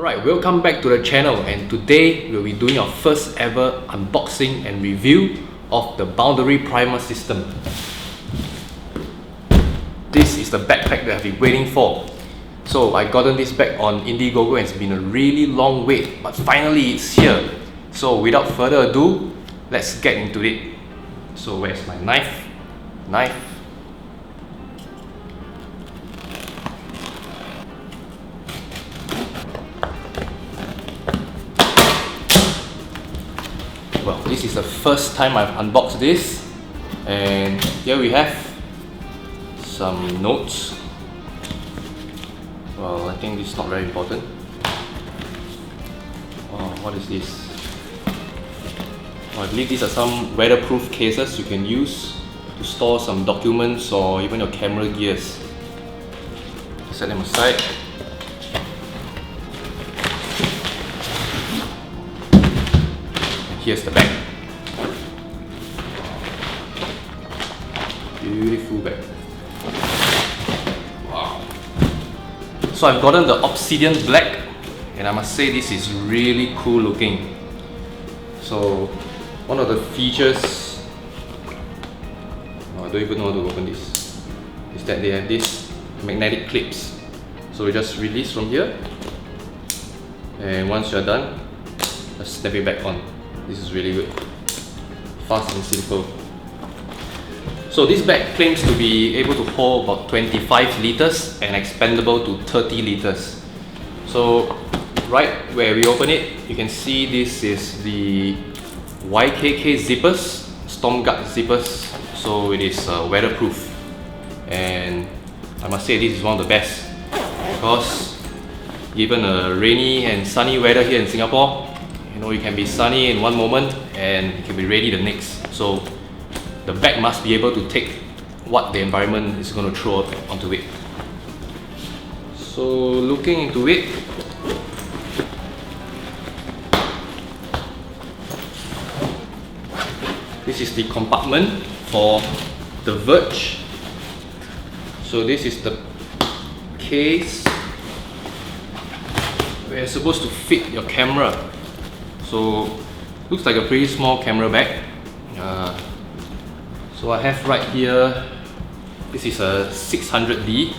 Alright, welcome back to the channel, and today we'll be doing our first ever unboxing and review of the Boundary Prima System. This is the backpack that I've been waiting for. So I gotten this bag on Indiegogo and it's been a really long wait, but finally it's here. So without further ado, let's get into it. So where's my knife? Well, this is the first time I've unboxed this, and here we have some notes. Well, I think this is not very important. Oh, what is this? Oh, I believe these are some weatherproof cases you can use to store some documents or even your camera gears. Set them aside. Here's the bag. Beautiful bag. Wow. So I've gotten the Obsidian Black, and I must say this is really cool looking. So one of the features, I don't even know how to open this, is that they have these magnetic clips. So you just release from here, and once you're done, just snap it back on. This is really good, fast and simple. So this bag claims to be able to hold about 25 liters and expandable to 30 liters. So right where we open it, you can see this is the YKK zippers, storm guard zippers. So it is weatherproof, and I must say this is one of the best, because given a rainy and sunny weather here in Singapore, you can be sunny in one moment and it can be rainy the next. So the bag must be able to take what the environment is going to throw onto it. So looking into it, this is the compartment for the verge. So this is the case where you're supposed to fit your camera. So looks like a pretty small camera bag. So I have right here, this is a 600D.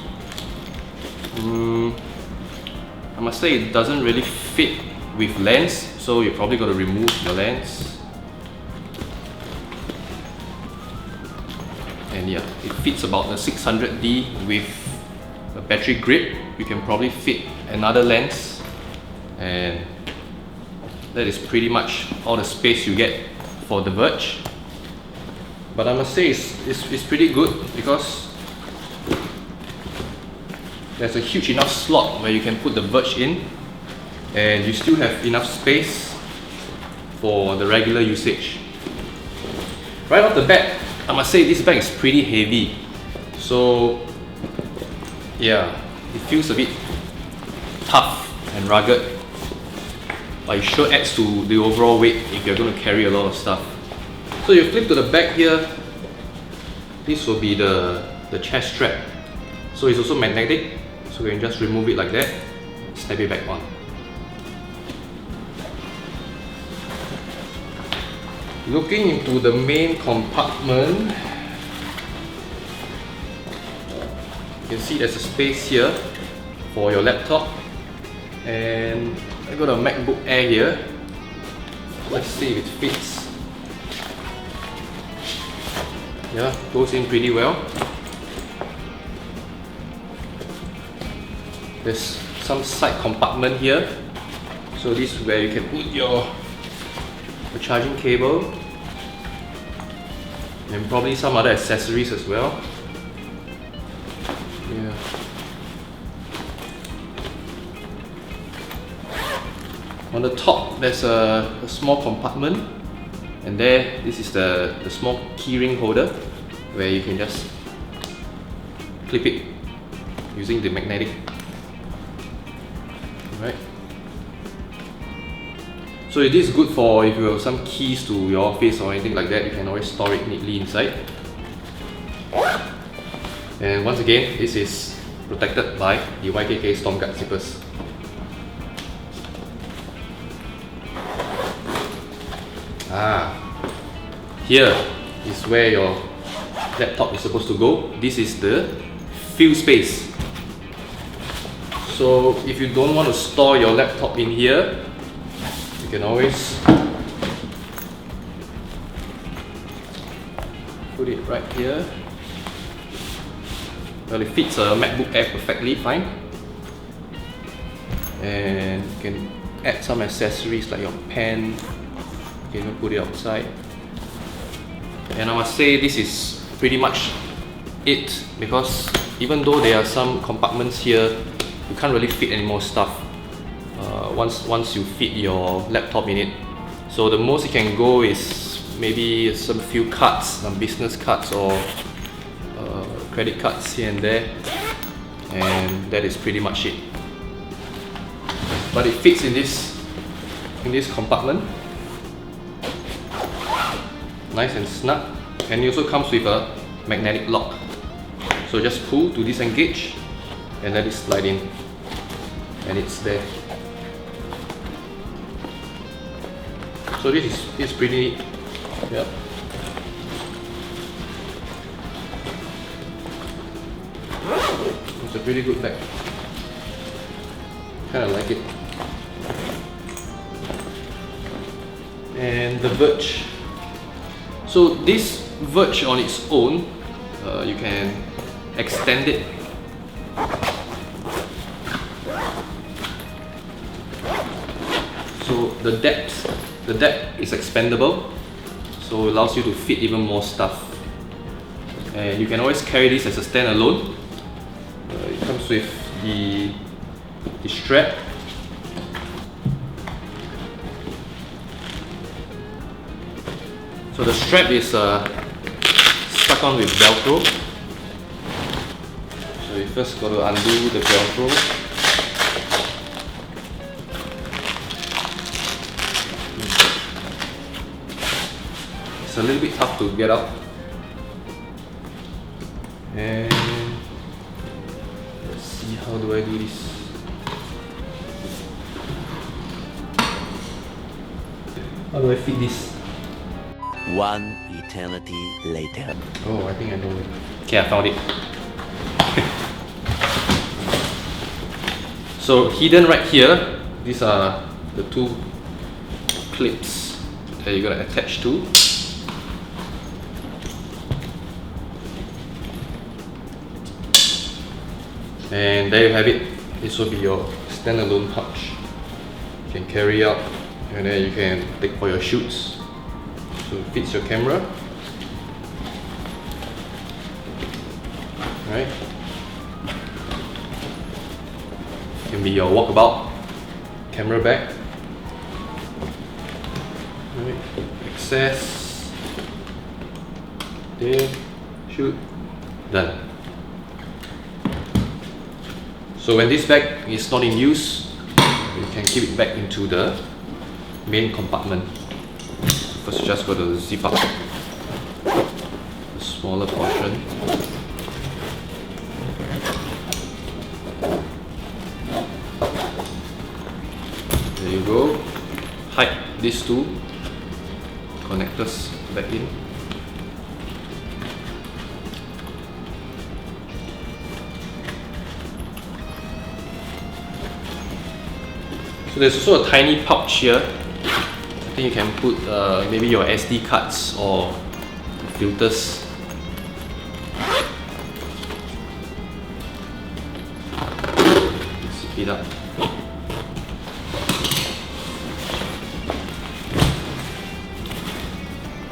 I must say it doesn't really fit with lens, so you're probably got to remove your lens. And yeah, it fits about the 600D with a battery grip. You can probably fit another lens, and that is pretty much all the space you get for the verge. But I must say it's pretty good, because there's a huge enough slot where you can put the verge in, and you still have enough space for the regular usage. Right off the bat, I must say this bag is pretty heavy. So yeah, it feels a bit tough and rugged, but it sure adds to the overall weight if you're going to carry a lot of stuff. So you flip to the back here, this will be the chest strap. So it's also magnetic, so you can just remove it like that, snap it back on. Looking into the main compartment, you can see there's a space here for your laptop, and I got a MacBook Air here. Let's see if it fits. Yeah, goes in pretty well. There's some side compartment here. So this is where you can put your charging cable and probably some other accessories as well. Yeah. On the top, there's a small compartment, and there, this is the small keyring holder where you can just clip it using the magnetic. Right. So it is good for if you have some keys to your office or anything like that, you can always store it neatly inside. And once again, this is protected by the YKK Storm Guard zippers. Here is where your laptop is supposed to go. This is the fill space. So if you don't want to store your laptop in here, you can always put it right here. Well, it fits a MacBook Air perfectly fine. And you can add some accessories like your pen. You can even put it outside. And I must say this is pretty much it, because even though there are some compartments here, you can't really fit any more stuff once you fit your laptop in it. So the most you can go is maybe some few cards, some business cards or credit cards here and there, and that is pretty much it. But it fits in this compartment, nice and snug, and it also comes with a magnetic lock. So just pull to disengage and let it slide in, and it's there. So this is pretty neat. Yep. It's a pretty good bag. Kind of like it. And the verge. So this verge on its own, you can extend it. So the depth is expandable, so it allows you to fit even more stuff. And you can always carry this as a standalone. It comes with the strap. So the strap is stuck on with Velcro. So you first got to undo the Velcro. It's a little bit tough to get out. And let's see, how do I do this? How do I fit this? One eternity later. Oh, I think I know it. Okay, I found it. So hidden right here, these are the two clips that you're gonna attach to. And there you have it. This will be your standalone pouch. You can carry out, and then you can take for your shoots. So it fits your camera. Right? Can be your walkabout camera bag. Right. Access. There. Shoot. Done. So when this bag is not in use, you can keep it back into the main compartment. First, you just got to zip up the smaller portion. There you go. Hide these two connectors back in. So there's also a tiny pouch here. I think you can put maybe your SD cards or filters. Zip it up.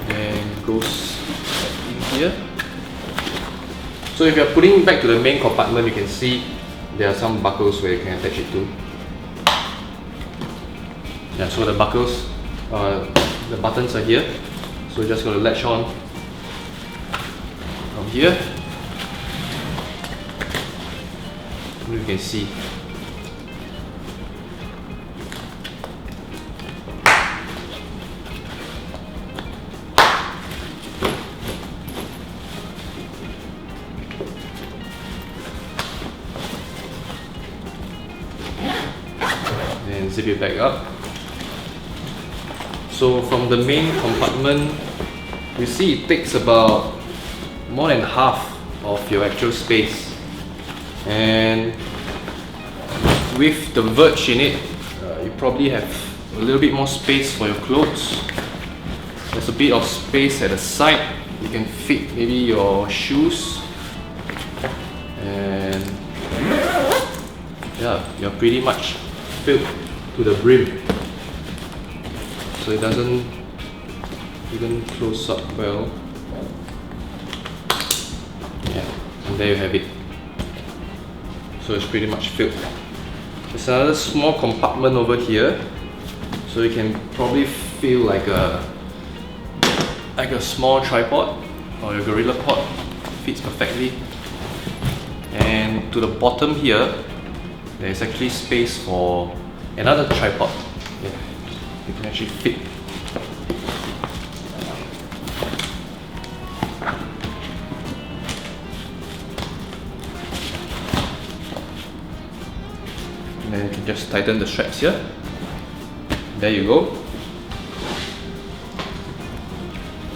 And it goes in here. So if you're putting it back to the main compartment, you can see there are some buckles where you can attach it to. Yeah, so the buckles, the buttons are here. So we're just going to latch on from here. And you can see. And zip it back up. So from the main compartment, you see it takes about more than half of your actual space, and with the verge in it, you probably have a little bit more space for your clothes. There's a bit of space at the side. You can fit maybe your shoes, and yeah, you're pretty much filled to the brim, so it doesn't even close up well. Yeah, and there you have it. So it's pretty much filled. There's another small compartment over here, so you can probably feel like a small tripod or your gorilla pod. Fits perfectly. And to the bottom here, there's actually space for another tripod. Yeah, you can actually fit. And then you can just tighten the straps here. There you go.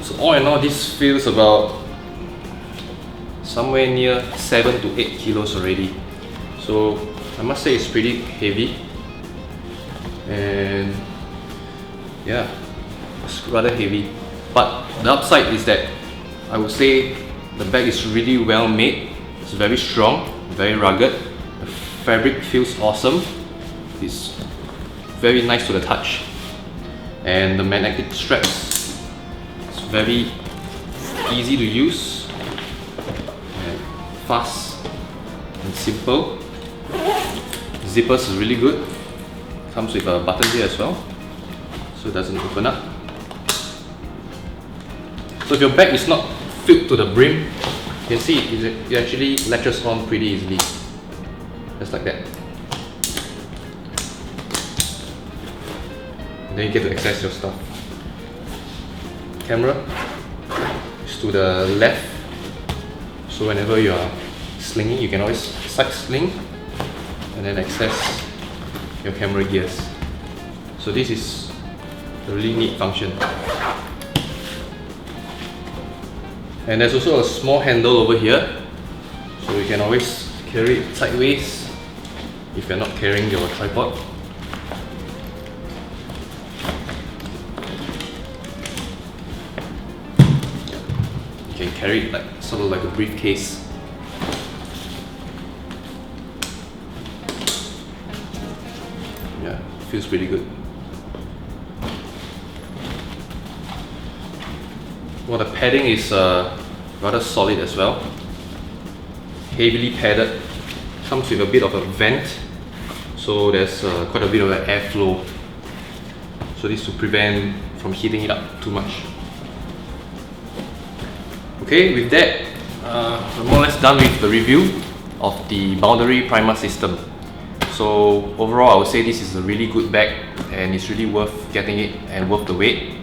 So all in all, this feels about somewhere near 7 to 8 kilos already. So I must say it's pretty heavy, and yeah, it's rather heavy. But the upside is that I would say the bag is really well made. It's very strong, very rugged. The fabric feels awesome. It's very nice to the touch, and the magnetic straps, it's very easy to use and fast and simple. Zippers is really good. Comes with a button here as well, so it doesn't open up. So if your bag is not filled to the brim, you can see it actually latches on pretty easily, just like that. And then you get to access your stuff. Camera is to the left, so whenever you are slinging, you can always side sling and then access your camera gears. So this is a really neat function. And there's also a small handle over here, so you can always carry it sideways if you're not carrying your tripod. You can carry it like sort of like a briefcase. Yeah, feels pretty good. Well, the padding is rather solid as well. Heavily padded. Comes with a bit of a vent, so there's quite a bit of an airflow. So this to prevent from heating it up too much. Okay, with that, we're more or less done with the review of the Boundary Prima System. So overall, I would say this is a really good bag, and it's really worth getting it and worth the wait.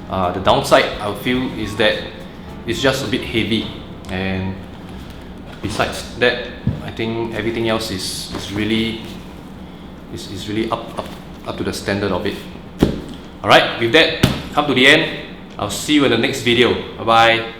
The downside I feel is that it's just a bit heavy, and besides that, I think everything else is really up to the standard of it. Alright, with that, come to the end. I'll see you in the next video. Bye bye.